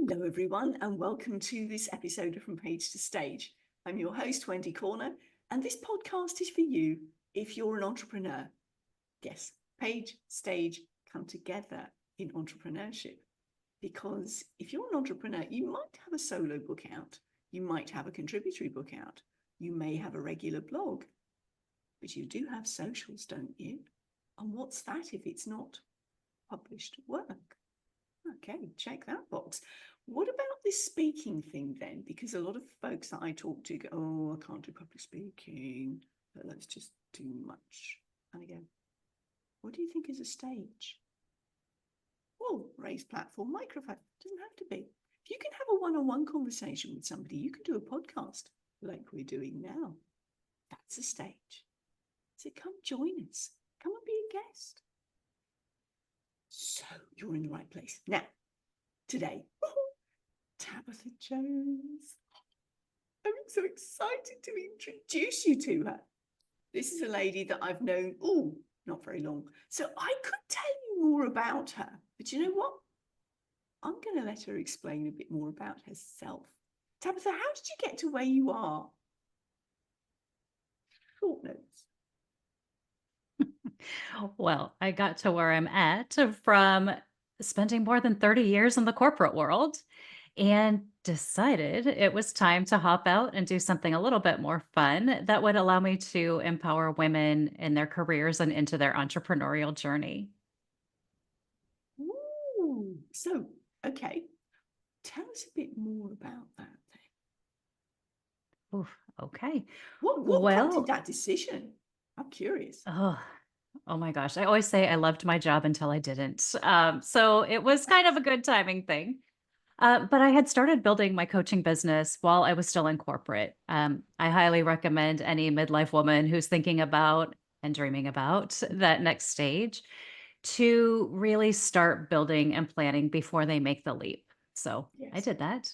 Hello, everyone, and welcome to this episode of From Page to Stage. I'm your host, Wendy Corner, and this podcast is for you if you're an entrepreneur. Yes, page, stage come together in entrepreneurship. Because if you're an entrepreneur, you might have a solo book out, you might have a contributory book out, you may have a regular blog, but you do have socials, don't you? And what's that if it's not published work? Okay, check that box. What about this speaking thing then? Because a lot of folks that I talk to go, oh, I can't do public speaking. That's just too much. And I go, what do you think is a stage? Well, raised platform, microphone. Doesn't have to be. If you can have a one-on-one conversation with somebody, you can do a podcast like we're doing now. That's a stage. So come join us. Come and be a guest. So you're in the right place. Now, today, Tabatha Jones. I'm so excited to introduce you to her. This is a lady that I've known, not very long. So I could tell you more about her, but you know what? I'm going to let her explain a bit more about herself. Tabatha, how did you get to where you are? Short notes. Well, I got to where I'm at from spending more than 30 years in the corporate world and decided it was time to hop out and do something a little bit more fun that would allow me to empower women in their careers and into their entrepreneurial journey. Ooh, so, okay. Tell us a bit more about that then. Oof, okay. What prompted Well, that decision? I'm curious. oh my gosh. I always say I loved my job until I didn't. So it was kind of a good timing thing. But I had started building my coaching business while I was still in corporate. I highly recommend any midlife woman who's thinking about and dreaming about that next stage to really start building and planning before they make the leap. So I Yes. did that.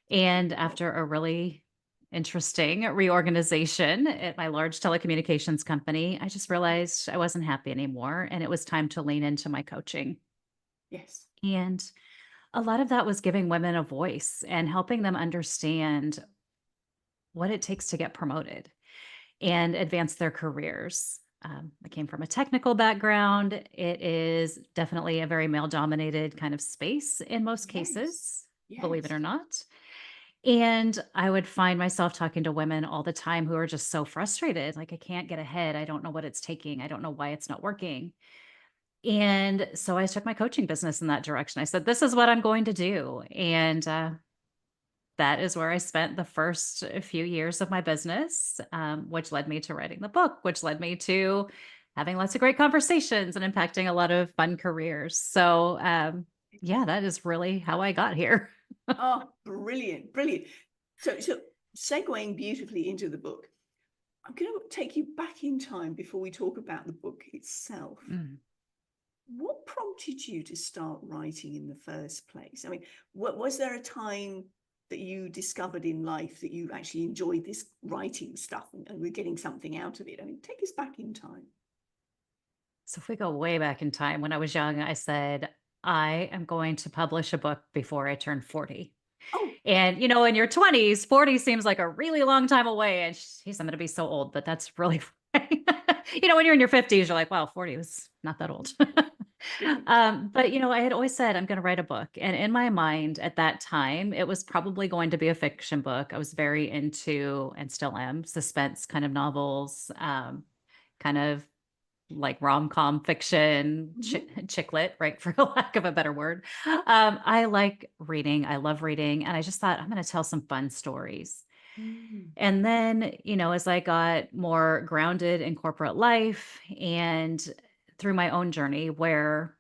And after a really interesting reorganization at my large telecommunications company, I just realized I wasn't happy anymore and it was time to lean into my coaching. Yes. And a lot of that was giving women a voice and helping them understand what it takes to get promoted and advance their careers. I came from a technical background. It is definitely a very male dominated kind of space in most Yes. cases, believe it Yes. or not. And I would find myself talking to women all the time who are just so frustrated. Like, I can't get ahead. I don't know what it's taking. I don't know why it's not working. And so I took my coaching business in that direction. I said, this is what I'm going to do. And that is where I spent the first few years of my business, which led me to writing the book, which led me to having lots of great conversations and impacting a lot of fun careers. So, yeah, that is really how I got here. Oh, brilliant, brilliant. So segueing beautifully into the book, I'm going to take you back in time before we talk about the book itself. Mm. What prompted you to start writing in the first place? I mean, was there a time that you discovered in life that you actually enjoyed this writing stuff and were getting something out of it? I mean, take us back in time. So, if we go way back in time, when I was young, I said, I am going to publish a book before I turn 40. Oh, And, in your 20s, 40 seems like a really long time away. And geez, I'm going to be so old, but that's really fine. When you're in your 50s, you're like, wow, 40 was not that old. But, I had always said, I'm going to write a book. And in my mind at that time, it was probably going to be a fiction book. I was very into, and still am, suspense kind of novels, kind of like rom-com fiction, mhm. chick lit, right? For lack of a better word. I like reading. I love reading. And I just thought, I'm going to tell some fun stories. Mm. And then, as I got more grounded in corporate life and through my own journey where,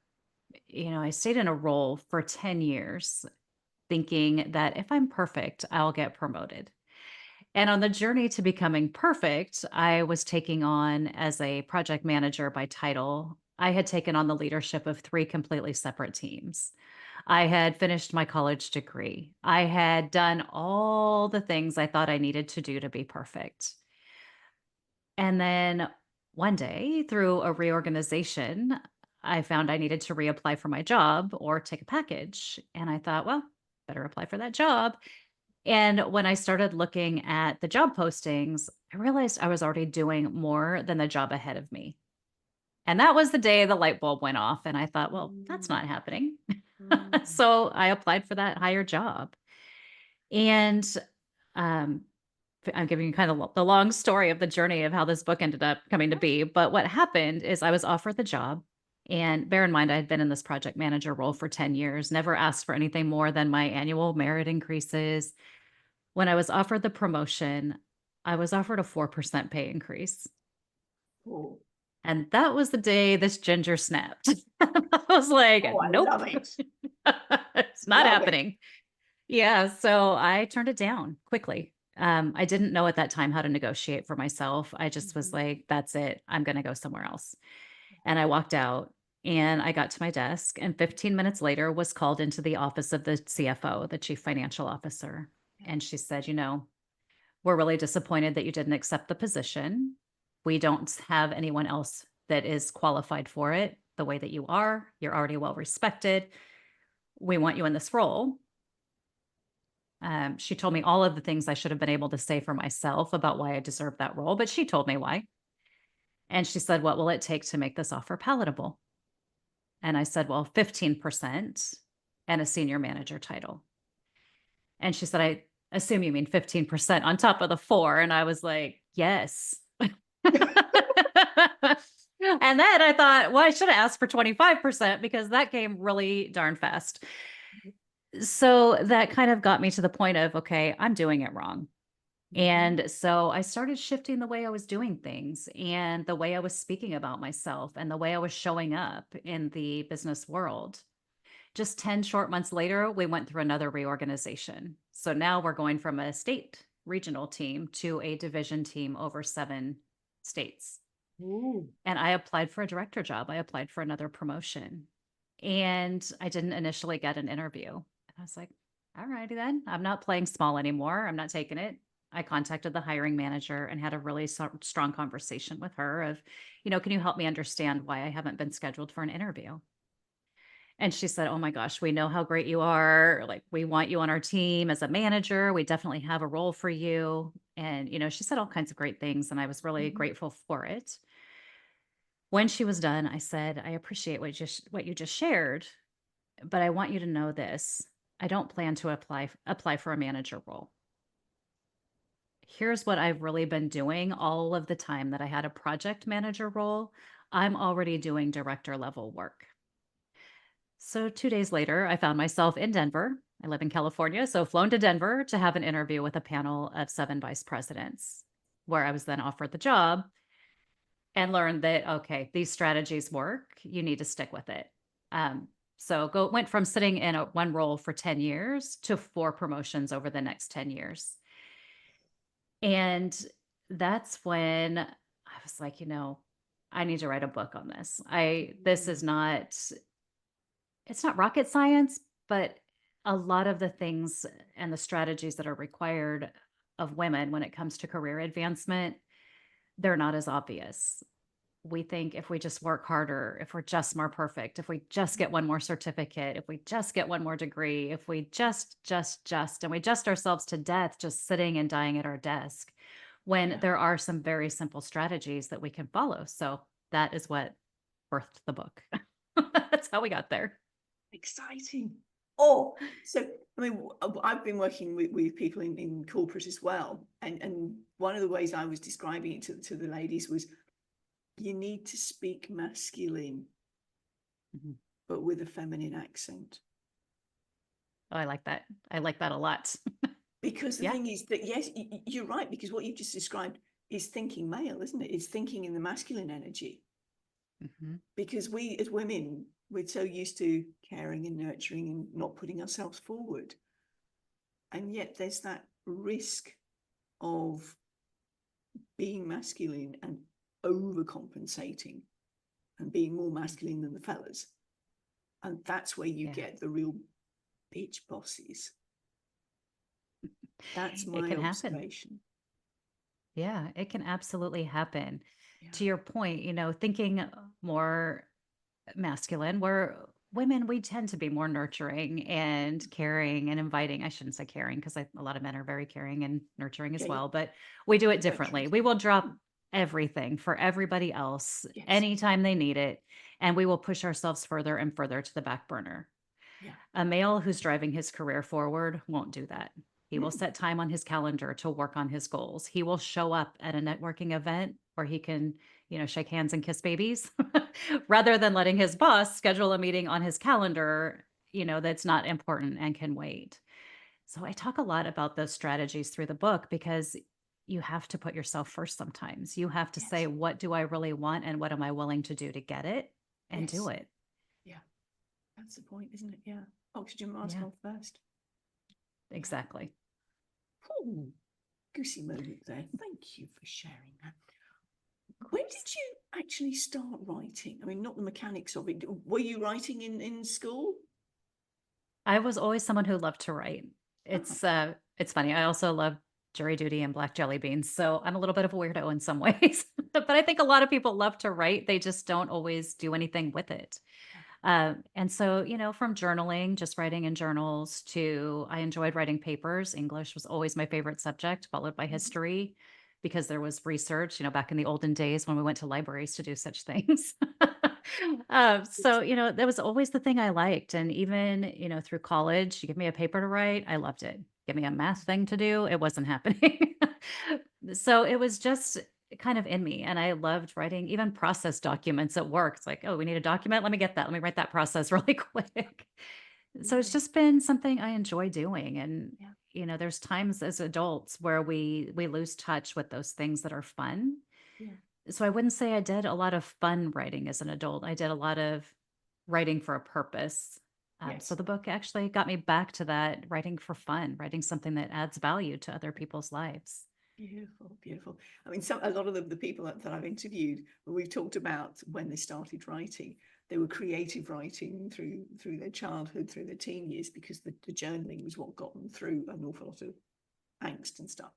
I stayed in a role for 10 years thinking that if I'm perfect, I'll get promoted. And on the journey to becoming perfect, I was taking on as a project manager by title. I had taken on the leadership of three completely separate teams. I had finished my college degree. I had done all the things I thought I needed to do to be perfect. And then one day, through a reorganization, I found I needed to reapply for my job or take a package. And I thought, well, better apply for that job. And when I started looking at the job postings, I realized I was already doing more than the job ahead of me. And that was the day the light bulb went off. And I thought, well, that's Mm, not happening. mm. So I applied for that higher job. And um, I'm giving you kind of the long story of the journey of how this book ended up coming to be. But what happened is I was offered the job. And bear in mind, I had been in this project manager role for 10 years, never asked for anything more than my annual merit increases. When I was offered the promotion, I was offered a 4% pay increase. Oh, And that was the day this ginger snapped. I was like, oh, I nope, love it. it's not Love it. happening. Yeah. So I turned it down quickly. I didn't know at that time how to negotiate for myself. I just was Mhm. like, that's it. I'm going to go somewhere else. And I walked out and I got to my desk. And 15 minutes later, was called into the office of the CFO, the chief financial officer. And she said, we're really disappointed that you didn't accept the position. We don't have anyone else that is qualified for it the way that you are. You're already well respected. We want you in this role. She told me all of the things I should have been able to say for myself about why I deserved that role, but she told me why. And she said, what will it take to make this offer palatable? And I said, well, 15% and a senior manager title. And she said, I assume you mean 15% on top of the four. And I was like, yes. And then I thought, well, I should have asked for 25% because that came really darn fast. So that kind of got me to the point of, okay, I'm doing it wrong. Mhm. And so I started shifting the way I was doing things and the way I was speaking about myself and the way I was showing up in the business world. Just 10 short months later, we went through another reorganization. So now we're going from a state regional team to a division team over 7 states. Ooh. And I applied for a director job. I applied for another promotion. And I didn't initially get an interview. And I was like, all righty then. I'm not playing small anymore. I'm not taking it. I contacted the hiring manager and had a really strong conversation with her of, can you help me understand why I haven't been scheduled for an interview? And she said, "Oh my gosh, we know how great you are. Like, we want you on our team as a manager. We definitely have a role for you." And, she said all kinds of great things, and I was really Mhm. grateful for it. When she was done, I said, "I appreciate what you just shared, but I want you to know this. I don't plan to apply for a manager role. Here's what I've really been doing all of the time that I had a project manager role. I'm already doing director level work." So 2 days later, I found myself in Denver. I live in California, so flown to Denver to have an interview with a panel of 7 vice presidents, where I was then offered the job and learned that, okay, these strategies work. You need to stick with it. So went from sitting in one role for 10 years to 4 promotions over the next 10 years. And that's when I was like, I need to write a book on this. This Mm. is not It's not rocket science, but a lot of the things and the strategies that are required of women when it comes to career advancement, they're not as obvious. We think if we just work harder, if we're just more perfect, if we just get one more certificate, if we just get one more degree, if we and we just ourselves to death just sitting and dying at our desk, when Yeah. there are some very simple strategies that we can follow. So that is what birthed the book. That's how we got there. Exciting. Oh, so I mean, I've been working with people in corporate as well, and one of the ways I was describing it to the ladies was you need to speak masculine, Mhm. but with a feminine accent. Oh, I like that. I like that a lot. Because the Yeah. thing is that, yes, you're right, because what you've just described is thinking male, isn't it? It's thinking in the masculine energy. Mhm. Because we as women, we're so used to caring and nurturing and not putting ourselves forward. And yet there's that risk of being masculine and overcompensating and being more masculine than the fellas. And that's where you Yeah. get the real bitch bosses. That's It my can happen. observation. Yeah, it can absolutely happen. Yeah. To your point, thinking more masculine, we're women, we tend to be more nurturing and caring and inviting. I shouldn't say caring because a lot of men are very caring and nurturing as Yeah, yeah. well, but we do it Nurturing. differently. We will drop everything for everybody else Yes. anytime they need it, and we will push ourselves further and further to the back burner. Yeah. A male who's driving his career forward won't do that. He will Mm. set time on his calendar to work on his goals. He will show up at a networking event where he can, shake hands and kiss babies rather than letting his boss schedule a meeting on his calendar, that's not important and can wait. So I talk a lot about those strategies through the book because you have to put yourself first sometimes. You have to say, Yes. what do I really want and what am I willing to do to get it and do Yes. it? Yeah. That's the point, isn't it? Yeah. Oxygen mask Yeah, on first. Yeah. exactly. Ooh, goosey moment there. Thank you for sharing that. Of When course. did you actually start writing? I mean, not the mechanics of it. Were you writing in school? I was always someone who loved to write. Oh, It's funny. I also love jury duty and black jelly beans, so I'm a little bit of a weirdo in some ways. But I think a lot of people love to write. They just don't always do anything with it. yeah. And so, from journaling, just writing in journals, to I enjoyed writing papers. English was always my favorite subject, followed by Mhm. history, because there was research, back in the olden days when we went to libraries to do such things. So, that was always the thing I liked. And even, through college, you give me a paper to write, I loved it. Give me a math thing to do, it wasn't happening. So it was just kind of in me. And I loved writing even process documents at work. It's like, oh, we need a document. Let me get that. Let me write that process really quick. So it's Lovely. just been something I enjoy doing. And, Yeah. there's times as adults where we lose touch with those things that are fun. Yeah. So I wouldn't say I did a lot of fun writing as an adult. I did a lot of writing for a purpose. So Yes. the book actually got me back to that writing for fun, writing something that adds value to other people's lives. Beautiful, beautiful. I mean, a lot of the people that I've interviewed, we've talked about when they started writing, they were creative writing through their childhood, through their teen years, because the journaling was what got them through an awful lot of angst and stuff.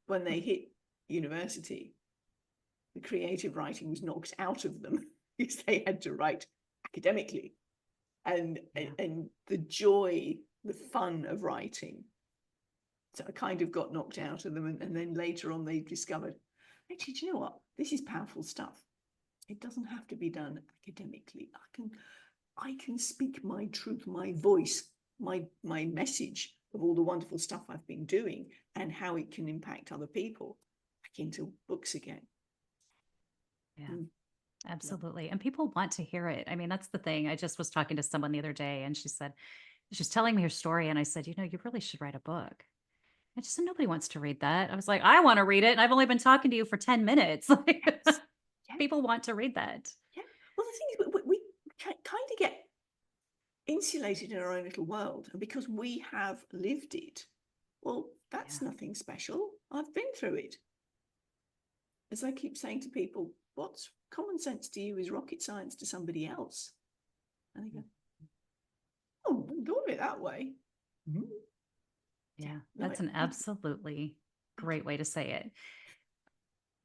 When they hit university, the creative writing was knocked out of them because they had to write academically, and Yeah. and the joy, the fun of writing, so I kind of got knocked out of them. And then later on, they discovered, actually, do you know what? This is powerful stuff. It doesn't have to be done academically. I can speak my truth, my voice, my message of all the wonderful stuff I've been doing and how it can impact other people back into books again. Yeah. Mm, Absolutely. And people want to hear it. I mean, that's the thing. I just was talking to someone the other day and she's telling me her story. And I said, you really should write a book. I just said, nobody wants to read that. I was like, I want to read it. And I've only been talking to you for 10 minutes. Like, yes. Yeah. people want to read that. Yeah. Well, the thing is, we kind of get insulated in our own little world. And because we have lived it, well, Yeah. that's nothing special. I've been through it. As I keep saying to people, what's common sense to you is rocket science to somebody else. And they go, oh, I hadn't thought of it that way. Mm-hmm. Yeah. Yeah. No, That's an absolutely thank great you. way to say it.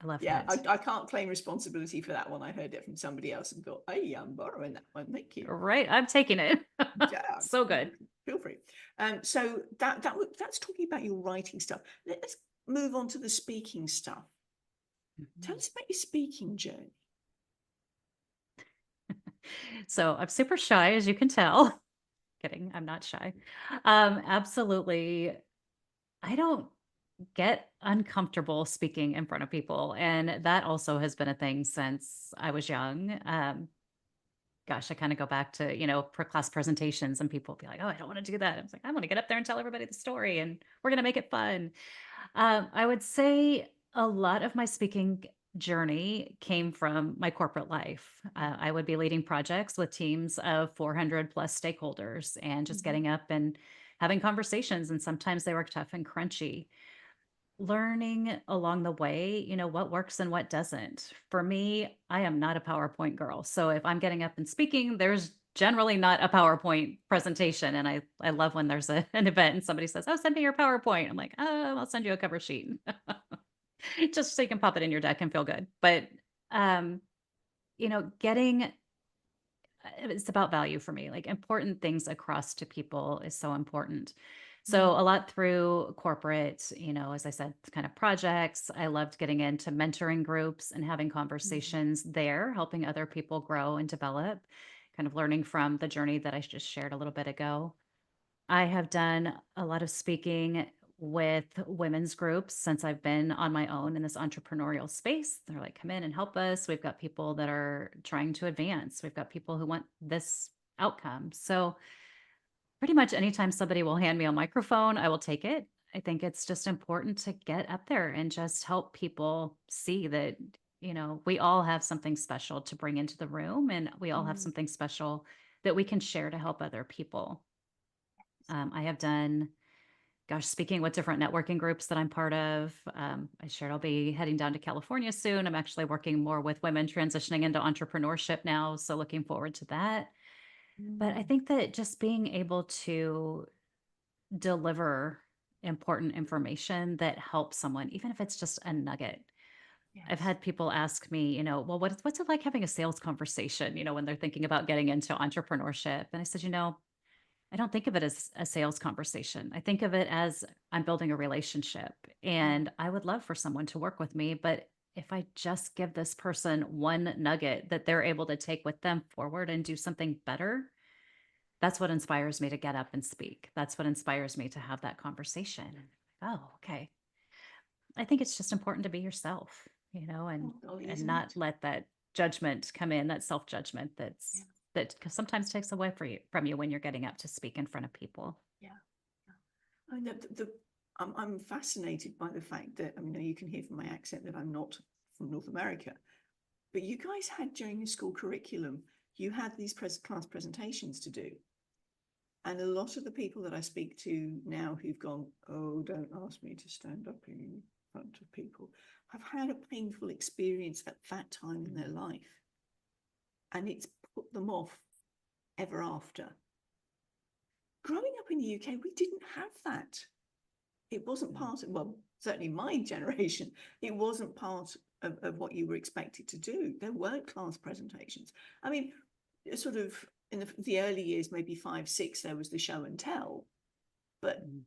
I love Yeah, that. I can't claim responsibility for that one. I heard it from somebody else and thought, hey, I'm borrowing that one. Thank you. Right. I'm taking it. Yeah, So good. feel free. So that's talking about your writing stuff. Let's move on to the speaking stuff. Tell Mhm. us about your speaking journey. So I'm super shy, as you can tell. Kidding. I'm not shy. Absolutely. I don't get uncomfortable speaking in front of people. And that also has been a thing since I was young. Gosh, I kind of go back to, per class presentations and people be like, oh, I don't want to do that. I was like, I want to get up there and tell everybody the story and we're going to make it fun. I would say a lot of my speaking journey came from my corporate life. I would be leading projects with teams of 400 plus stakeholders and just Mm-hmm. getting up and having conversations. And sometimes they were tough and crunchy. Learning along the way, what works and what doesn't. For me, I am not a PowerPoint girl. So if I'm getting up and speaking, there's generally not a PowerPoint presentation. And I love when there's an event and somebody says, oh, send me your PowerPoint. I'm like, oh, I'll send you a cover sheet just so you can pop it in your deck and feel good. But, um, getting it's about value for me. Like important things across to people is so important. So Mm, a lot through corporate, as I said, kind of projects. I loved getting into mentoring groups and having mm, conversations there, helping other people grow and develop, kind of learning from the journey that I just shared a little bit ago. I have done a lot of speaking with women's groups since I've been on my own in this entrepreneurial space. They're like, come in and help us. We've got people that are trying to advance. We've got people who want this outcome. So, pretty much anytime somebody will hand me a microphone, I will take it. I think it's just important to get up there and just help people see that, we all have something special to bring into the room and we all have mm. something special that we can share to help other people. I have done, gosh, speaking with different networking groups that I'm part of. I shared I'll be heading down to California soon. I'm actually working more with women transitioning into entrepreneurship now. So looking forward to that. But I Mm, think that just being able to deliver important information that helps someone, even if it's just a nugget. I've yes. had people ask me, well, what's it like having a sales conversation, when they're thinking about getting into entrepreneurship? And I said, I don't think of it as a sales conversation. I think of it as I'm building a relationship Mm, and I would love for someone to work with me. But if I just give this person one nugget that they're able to take with them forward and do something better, that's what inspires me to get up and speak. That's what inspires me to have that conversation. Oh, okay. I think it's just important to be yourself, and oh, golly, and isn't not it? let that judgment come in, that self-judgment Yeah, that sometimes takes away from you when you're getting up to speak in front of people. yeah. I mean, I'm fascinated by the fact that, I mean, you can hear from my accent that I'm not from North America, but you guys had during your school curriculum, you had these class presentations to do. And a lot of the people that I speak to now who've gone, oh, don't ask me to stand up in front of people, have had a painful experience at that time in their life. And it's put them off ever after. Growing up in the UK, we didn't have that. It wasn't part of, well, certainly my generation, it wasn't part of what you were expected to do. There weren't class presentations. I mean, sort of in the early years, maybe 5, 6, there was the show and tell, but Mhm.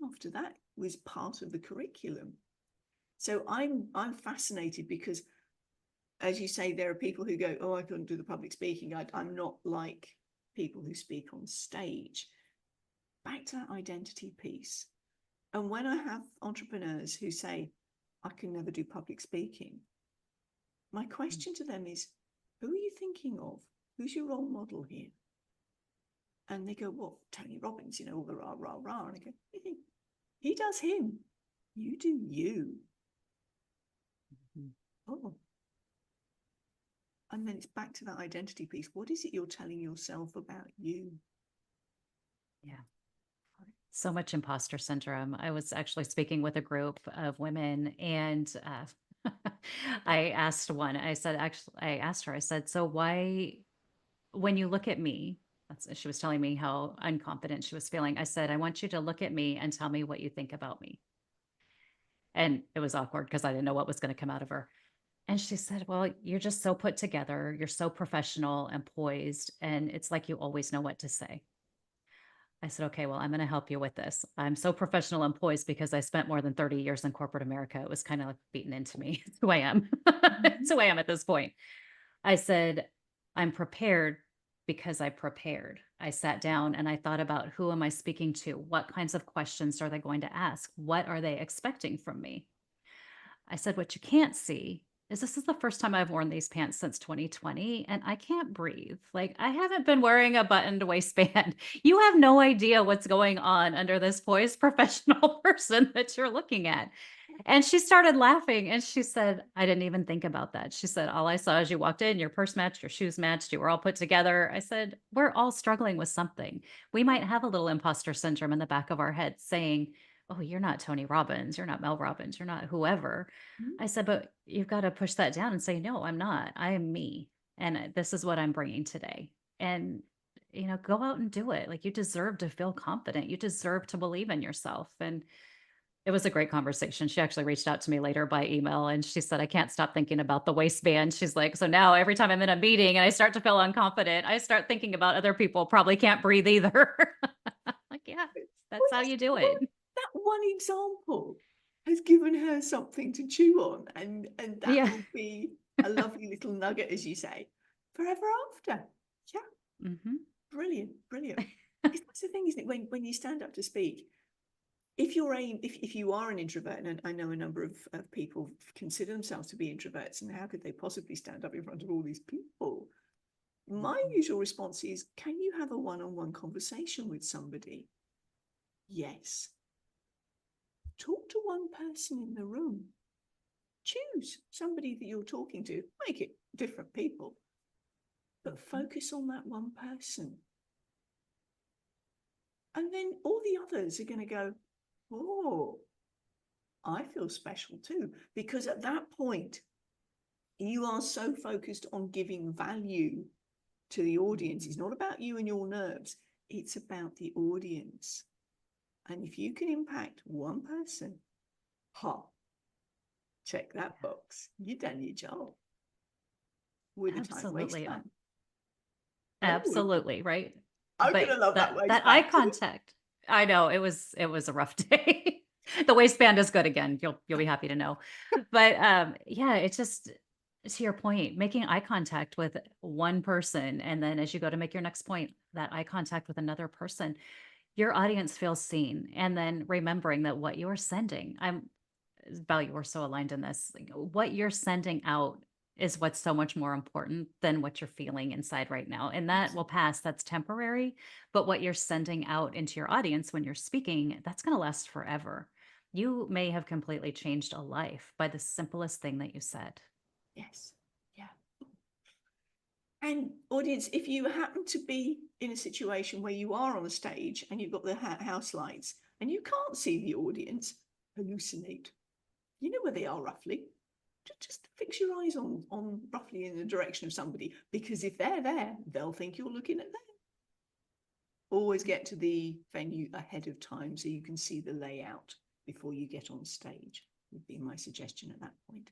after that was part of the curriculum. So I'm fascinated because, as you say, there are people who go, oh, I couldn't do the public speaking. I'm not like people who speak on stage. Back to that identity piece. And when I have entrepreneurs who say, I can never do public speaking, my question to them is, who are you thinking of? Who's your role model here? And they go, well, Tony Robbins, all the rah, rah, rah. And I go, he does him. You do you. Mhm. Oh, and then it's back to that identity piece. What is it you're telling yourself about you? Yeah. So much imposter syndrome. I was actually speaking with a group of women and I asked one, I asked her, I said, so why, when you look at me, she was telling me how unconfident she was feeling. I said, I want you to look at me and tell me what you think about me. And it was awkward because I didn't know what was going to come out of her. And she said, well, you're just so put together. You're so professional and poised. And it's like you always know what to say. I said, okay, well, I'm going to help you with this. I'm so professional and poised because I spent more than 30 years in corporate America. It was kind of like beaten into me. It's who I am. It's Mm-hmm. who I am at this point. I said, I'm prepared because I prepared. I sat down and I thought about who am I speaking to? What kinds of questions are they going to ask? What are they expecting from me? I said, what you can't see is this is the first time I've worn these pants since 2020 and I can't breathe. Like I haven't been wearing a buttoned waistband. You have no idea what's going on under this poised professional person that you're looking at. And she started laughing and she said, I didn't even think about that. She said, all I saw as you walked in, your purse matched, your shoes matched, you were all put together. I said, we're all struggling with something. We might have a little imposter syndrome in the back of our head saying, oh, you're not Tony Robbins, you're not Mel Robbins, you're not whoever. I said, but you've got to push that down and say, no, I'm not. I am me. And this is what I'm bringing today. And, go out and do it. Like you deserve to feel confident. You deserve to believe in yourself. And It was a great conversation. She actually reached out to me later by email and she said, I can't stop thinking about the waistband. She's like, so now every time I'm in a meeting and I start to feel unconfident, I start thinking about other people probably can't breathe either. Like, yeah, Well, that's how yes, you do well, it. that one example has given her something to chew on, and that Yeah. will be a lovely little nugget, as you say, forever after. Yeah, Hmm. brilliant, brilliant. Because that's the thing, isn't it? When you stand up to speak, if you are an introvert, and I know a number of people consider themselves to be introverts, and how could they possibly stand up in front of all these people? My usual response is, can you have a one-on-one conversation with somebody? Yes. Talk to one person in the room. Choose somebody that you're talking to. Make it different people, but focus on that one person. And then all the others are going to go, oh, I feel special too. Because at that point, you are so focused on giving value to the audience. It's not about you and your nerves, it's about the audience. And if you can impact one person, check that box. You've done your job with a time Absolutely. waistband. Oh, Absolutely, right? I'm But gonna love that that eye waistband too. contact, I know it was a rough day. The waistband is good again, you'll be happy to know. But, yeah, it's just to your point, making eye contact with one person, and then as you go to make your next point, that eye contact with another person, your audience feels seen, and then remembering that what you're sending, Val, we're so aligned in this. Like, what you're sending out is what's so much more important than what you're feeling inside right now. And that will pass. That's temporary. But what you're sending out into your audience when you're speaking, that's going to last forever. You may have completely changed a life by the simplest thing that you said. Yes. Yeah. And audience, if you happen to be in a situation where you are on a stage and you've got the house lights and you can't see the audience, hallucinate. You know where they are roughly. Just fix your eyes on roughly in the direction of somebody, because if they're there, they'll think you're looking at them. Always get to the venue ahead of time so you can see the layout before you get on stage, would be my suggestion at that point.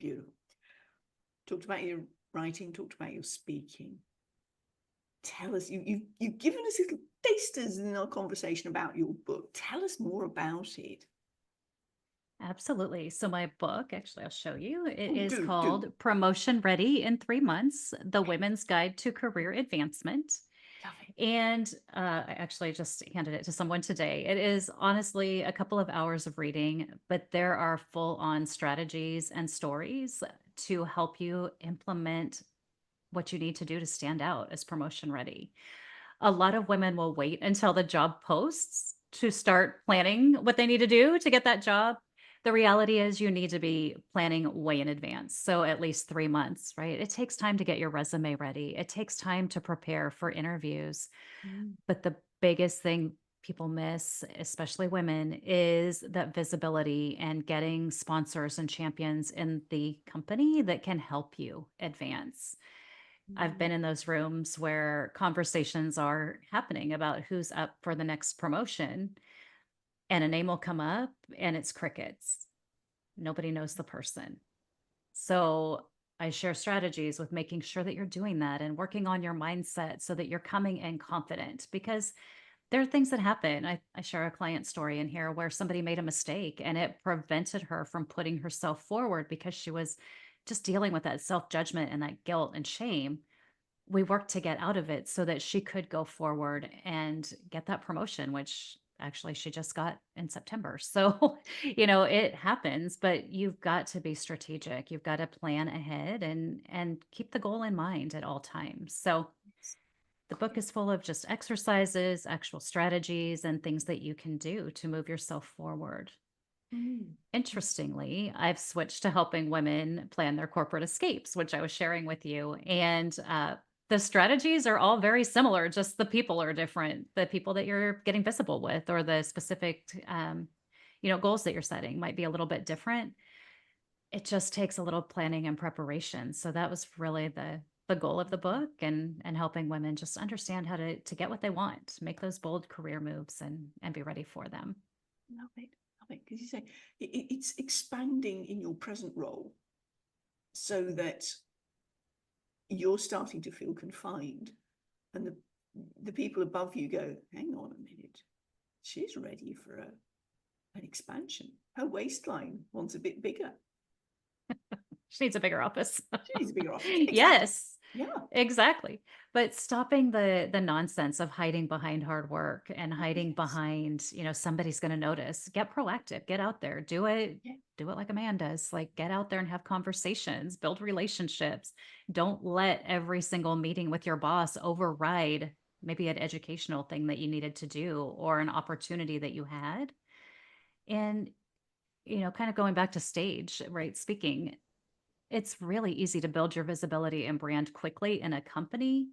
Beautiful. Talked about your writing, talked about your speaking. Tell us, you've given us little tasters in our conversation about your book. Tell us more about it. Absolutely. So, my book, actually, I'll show you. It Oh, is do. called Promotion Ready in 3 Months: The Women's Guide to Career Advancement. Love it. And I actually just handed it to someone today. It is honestly a couple of hours of reading, but there are full on strategies and stories to help you implement what you need to do to stand out as promotion ready. A lot of women will wait until the job posts to start planning what they need to do to get that job. The reality is, you need to be planning way in advance. So, at least 3 months, right? It takes time to get your resume ready, it takes time to prepare for interviews. Mm. But the biggest thing people miss, especially women, is that visibility and getting sponsors and champions in the company that can help you advance. I've been in those rooms where conversations are happening about who's up for the next promotion, and a name will come up and it's crickets. Nobody knows the person. So I share strategies with making sure that you're doing that and working on your mindset so that you're coming in confident, because there are things that happen. I share a client story in here where somebody made a mistake and it prevented her from putting herself forward because she was just dealing with that self judgment and that guilt and shame. We worked to get out of it so that she could go forward and get that promotion, which actually she just got in September. So, it happens, but you've got to be strategic. You've got to plan ahead and keep the goal in mind at all times. So, the book is full of just exercises, actual strategies, and things that you can do to move yourself forward. Mm. Interestingly, I've switched to helping women plan their corporate escapes, which I was sharing with you. And the strategies are all very similar, just the people are different. The people that you're getting visible with, or the specific, goals that you're setting might be a little bit different. It just takes a little planning and preparation. So that was really the goal of the book, and helping women just understand how to get what they want, make those bold career moves and be ready for them. Love it. it, because you say it's expanding in your present role so that you're starting to feel confined, and the people above you go, hang on a minute, she's ready for an expansion. Her waistline wants a bit bigger. She needs a bigger office. She needs a bigger office. Exactly. Yes, Yeah. exactly. But stopping the nonsense of hiding behind hard work and hiding Yes. behind, somebody's going to notice. Get proactive, get out there, do it. Yeah. Do it like a man does. Like, get out there and have conversations, build relationships. Don't let every single meeting with your boss override maybe an educational thing that you needed to do or an opportunity that you had. And, kind of going back to stage, right? Speaking, it's really easy to build your visibility and brand quickly in a company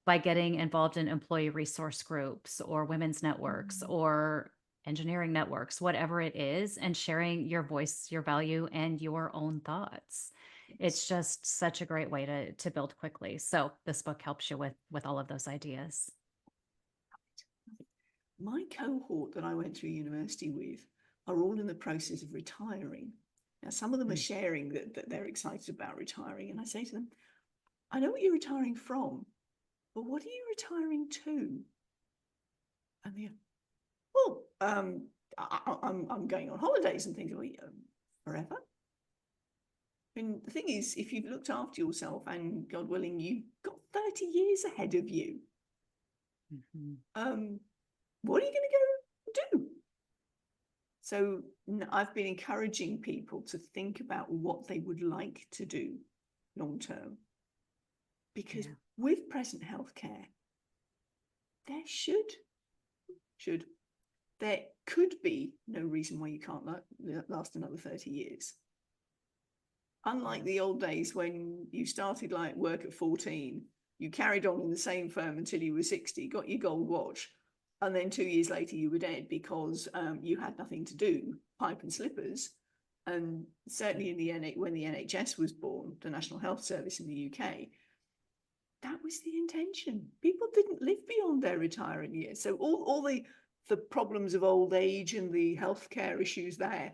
by getting involved in employee resource groups or women's networks or engineering networks, whatever it is, and sharing your voice, your value, and your own thoughts. It's just such a great way to build quickly. So this book helps you with all of those ideas. My cohort that I went through university with are all in the process of retiring. Now, some of them are sharing that they're excited about retiring. And I say to them, I know what you're retiring from, but what are you retiring to? And they're, well, I'm going on holidays and things. Forever? I mean, the thing is, if you've looked after yourself and God willing, you've got 30 years ahead of you. Mm-hmm. What are you going to go do? So I've been encouraging people to think about what they would like to do long term. Because with present healthcare, there there could be no reason why you can't last another 30 years. Unlike the old days when you started like work at 14, you carried on in the same firm until you were 60, got your gold watch, and then 2 years later you were dead because you had nothing to do, pipe and slippers. And certainly when the NHS was born, the National Health Service in the UK, that was the intention. People didn't live beyond their retiring years. So all the problems of old age and the healthcare issues there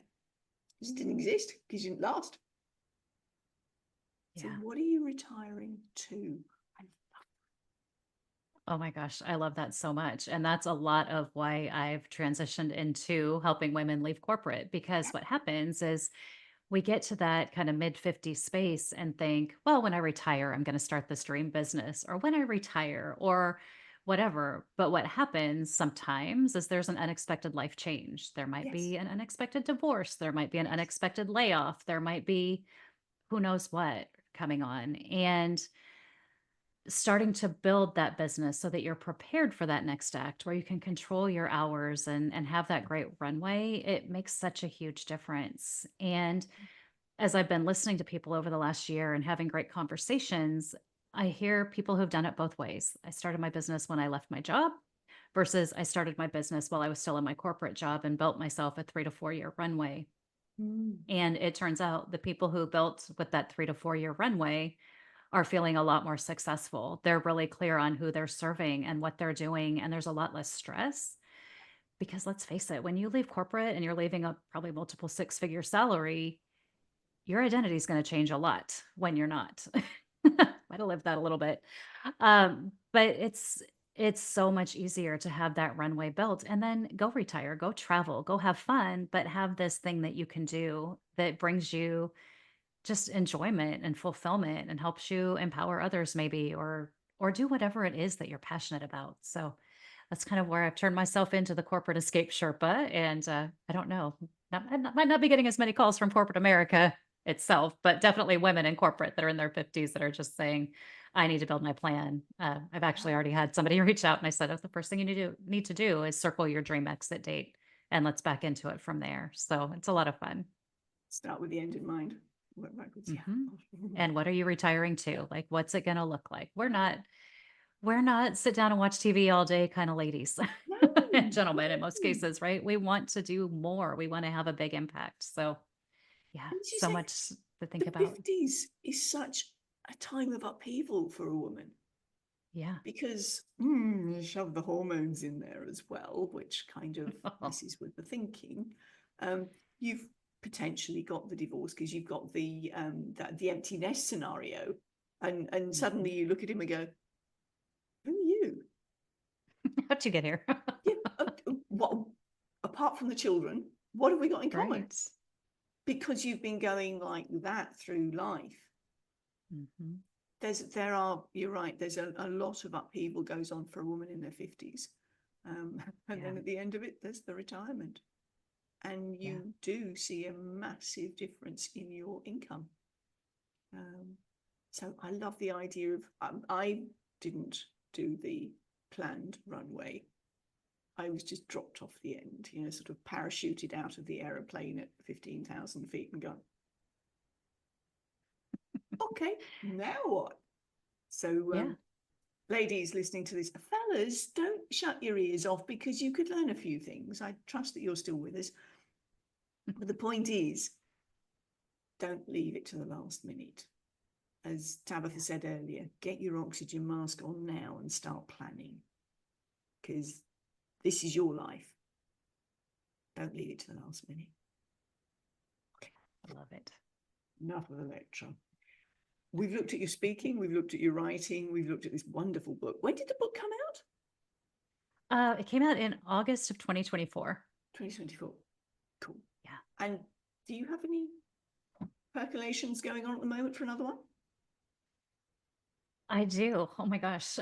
just didn't exist because you didn't last. So what are you retiring to? Oh my gosh, I love that so much. And that's a lot of why I've transitioned into helping women leave corporate, because what happens is we get to that kind of mid 50 space and think, well, when I retire, I'm going to start this dream business, or when I retire, or whatever. But what happens sometimes is there's an unexpected life change. There might be an unexpected divorce. There might be an unexpected layoff. There might be who knows what coming on. And starting to build that business so that you're prepared for that next act where you can control your hours and have that great runway, it makes such a huge difference. And as I've been listening to people over the last year and having great conversations, I hear people who've done it both ways. I started my business when I left my job versus I started my business while I was still in my corporate job and built myself a 3 to 4 year runway. And it turns out the people who built with that 3 to 4 year runway are feeling a lot more successful. They're really clear on who they're serving and what they're doing. And there's a lot less stress because let's face it, when you leave corporate and you're leaving a probably multiple 6 figure salary, your identity is going to change a lot when you're not. Might have lived that a little bit. But it's so much easier to have that runway built and then go retire, go travel, go have fun, but have this thing that you can do that brings you just enjoyment and fulfillment and helps you empower others maybe or do whatever it is that you're passionate about. So that's kind of where I've turned myself into the corporate escape Sherpa. And I don't know, might not be getting as many calls from corporate America itself, but definitely women in corporate that are in their 50s that are just saying, I need to build my plan. I've actually already had somebody reach out and I said, oh, the first thing you need to do is circle your dream exit date and let's back into it from there. So it's a lot of fun. Start with the end in mind. Work backwards. And what are you retiring to? Like, what's it going to look like? We're not sit down and watch TV all day kind of ladies and gentlemen in most cases, right? We want to do more. We want to have a big impact. So yeah, so much to think about. The 50s is such a time of upheaval for a woman. Yeah. Because shove the hormones in there as well, which kind of messes with the thinking. You've potentially got the divorce because you've got the empty nest scenario, and suddenly you look at him and go, "Who are you? How'd you get here? Yeah, what apart from the children, what have we got in common?" Right. Because you've been going like that through life. Mm-hmm. You're right, there's a lot of upheaval goes on for a woman in their 50s, and then at the end of it there's the retirement, and you do see a massive difference in your income. So I love the idea of I didn't do the planned runway. I was just dropped off the end, sort of parachuted out of the aeroplane at 15,000 feet and gone, okay, now what? So, ladies listening to this, fellas, don't shut your ears off, because you could learn a few things. I trust that you're still with us. But the point is, don't leave it to the last minute. As Tabatha said earlier, get your oxygen mask on now and start planning, because this is your life. Don't leave it to the last minute. Okay. I love it. Enough of the lecture. We've looked at your speaking, we've looked at your writing, we've looked at this wonderful book. When did the book come out? It came out in August of 2024. 2024. Cool. Yeah. And do you have any percolations going on at the moment for another one? I do. Oh my gosh.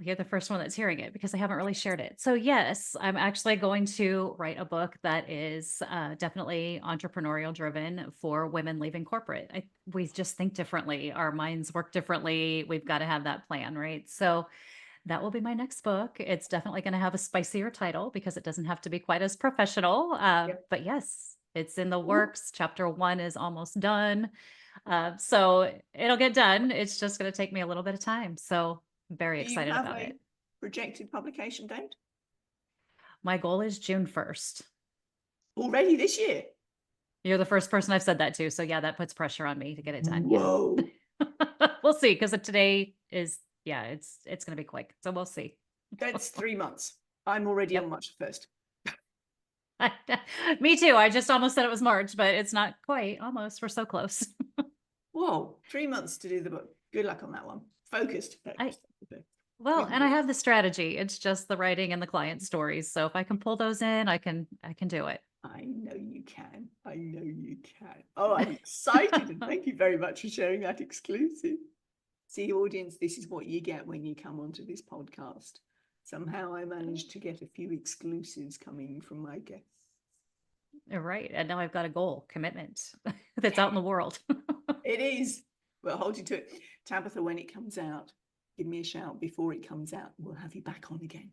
You're the first one that's hearing it because I haven't really shared it. So yes, I'm actually going to write a book that is definitely entrepreneurial driven for women leaving corporate. We just think differently. Our minds work differently. We've got to have that plan, right? So that will be my next book. It's definitely going to have a spicier title because it doesn't have to be quite as professional. But yes, it's in the works. Chapter 1 is almost done. So it'll get done. It's just going to take me a little bit of time. So very excited about it. Projected publication date? My goal is June 1st. Already this year? You're the first person I've said that to. So yeah, that puts pressure on me to get it done. Whoa. Yeah. We'll see. Because today is, it's going to be quick. So we'll see. That's 3 months. I'm already on March 1st. Me too. I just almost said it was March, but it's not quite. Almost. We're so close. Whoa, 3 months to do the book. Good luck on that one. Focused. Well, and I have the strategy. It's just the writing and the client stories. So if I can pull those in, I can do it. I know you can. I know you can. Oh, I'm excited. And thank you very much for sharing that exclusive. See, audience, this is what you get when you come onto this podcast. Somehow I managed to get a few exclusives coming from my guests. Right. And now I've got a goal, commitment that's out in the world. It is. We'll hold you to it. Tabatha, when it comes out, give me a shout before it comes out. We'll have you back on again.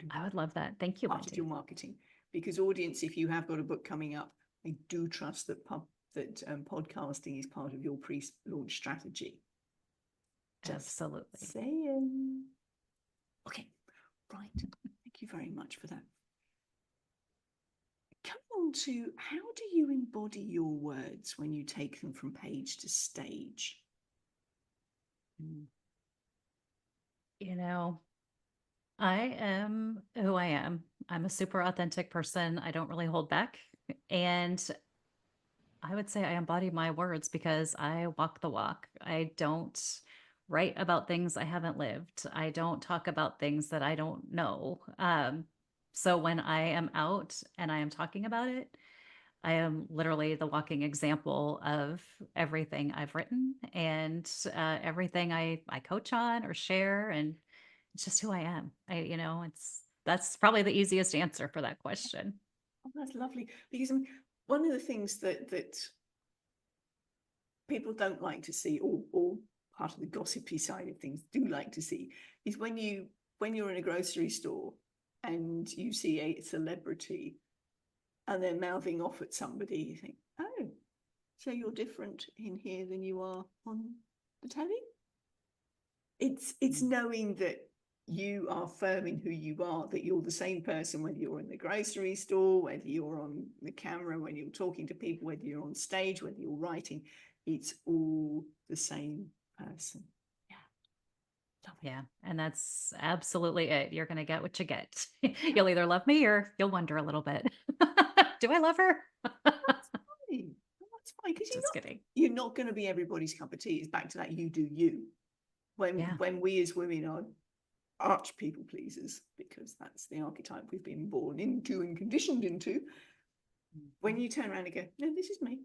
I would love that. Thank you. Part of your marketing. Because audience, if you have got a book coming up, I do trust that podcasting is part of your pre-launch strategy. Absolutely. Saying. Okay, right. Thank you very much for that. Come on to, how do you embody your words when you take them from page to stage? I am who I am. I'm a super authentic person. I don't really hold back. And I would say I embody my words because I walk the walk. I don't write about things I haven't lived. I don't talk about things that I don't know. So when I am out and I am talking about it, I am literally the walking example of everything I've written and everything I coach on or share. And it's just who I am. That's probably the easiest answer for that question. Oh, that's lovely. Because one of the things that people don't like to see, or part of the gossipy side of things do like to see, is when you're in a grocery store and you see a celebrity and they're mouthing off at somebody, you think, oh, so you're different in here than you are on the telly? It's knowing that you are firm in who you are, that you're the same person, whether you're in the grocery store, whether you're on the camera, when you're talking to people, whether you're on stage, whether you're writing, it's all the same person. Yeah. And that's absolutely it. You're going to get what you get. You'll either love me or you'll wonder a little bit. Do I love her? That's fine. That's fine, because Just kidding. you're not going to be everybody's cup of tea. It's back to that you do you. Yeah. When we as women are arch people pleasers, because that's the archetype we've been born into and conditioned into, when you turn around and go, no, this is me.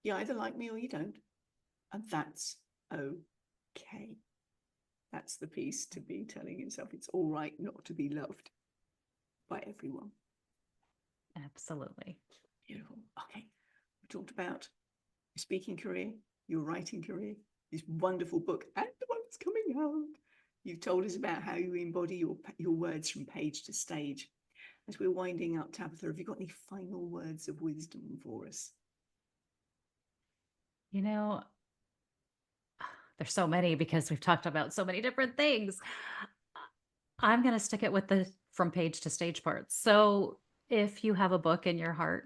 You either like me or you don't. And that's okay. That's the piece to be telling yourself it's all right not to be loved by everyone. Absolutely. Beautiful. Okay. We talked about your speaking career, your writing career, this wonderful book, and the one that's coming out. You've told us about how you embody your words from page to stage. As we're winding up, Tabatha, have you got any final words of wisdom for us? You know, there's so many because we've talked about so many different things. I'm going to stick it with the from page to stage part. So if you have a book in your heart,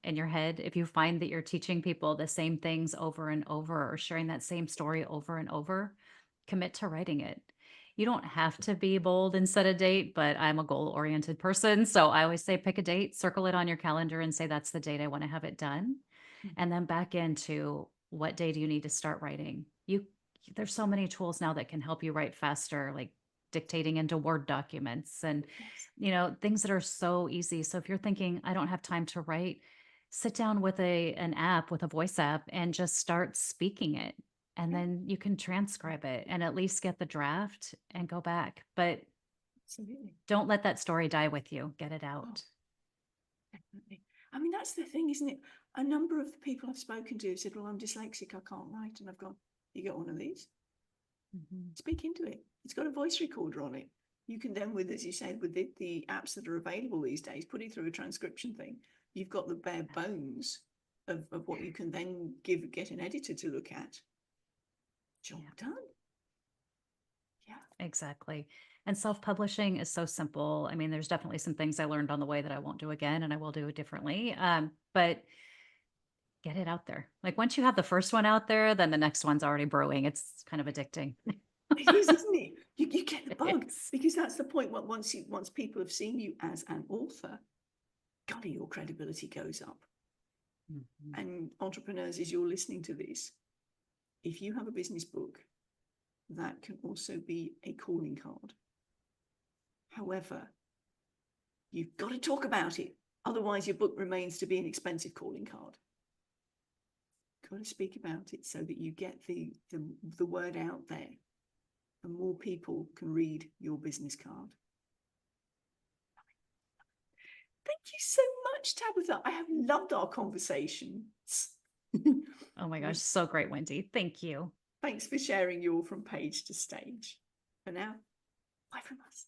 in your head, if you find that you're teaching people the same things over and over or sharing that same story over and over, commit to writing it. You don't have to be bold and set a date, but I'm a goal oriented person. So I always say pick a date, circle it on your calendar, and say that's the date I want to have it done. And then back into what day do you need to start writing? There's so many tools now that can help you write faster, like dictating into Word documents and things that are so easy. So if you're thinking I don't have time to write, sit down with an app, with a voice app, and just start speaking it. And then you can transcribe it and at least get the draft and go back. But Absolutely. don't let that story die with you. Get it Oh, out. definitely. I mean, that's the thing, isn't it? A number of the people I've spoken to have said, well, I'm dyslexic, I can't write. And I've gone, you get one of these? Speak into it. It's got a voice recorder on it. You can then, with, as you said, with the apps that are available these days, put it through a transcription thing. You've got the bare bones of what you can then get an editor to look at. Job done. Yeah. Exactly. And self-publishing is so simple. I mean, there's definitely some things I learned on the way that I won't do again and I will do it differently. But get it out there. Like once you have the first one out there, then the next one's already brewing. It's kind of addicting. It is, isn't it? You get the It bug, is. because that's the point. Once people have seen you as an author, golly, your credibility goes up. And entrepreneurs, as you're listening to this, if you have a business book, that can also be a calling card. However, you've got to talk about it. Otherwise, your book remains to be an expensive calling card. You've got to speak about it so that you get the word out there and more people can read your business card. Thank you so much, Tabatha. I have loved our conversations. Oh my gosh, so great, Wendy. Thank you. Thanks for sharing your from page to stage. For now, bye from us.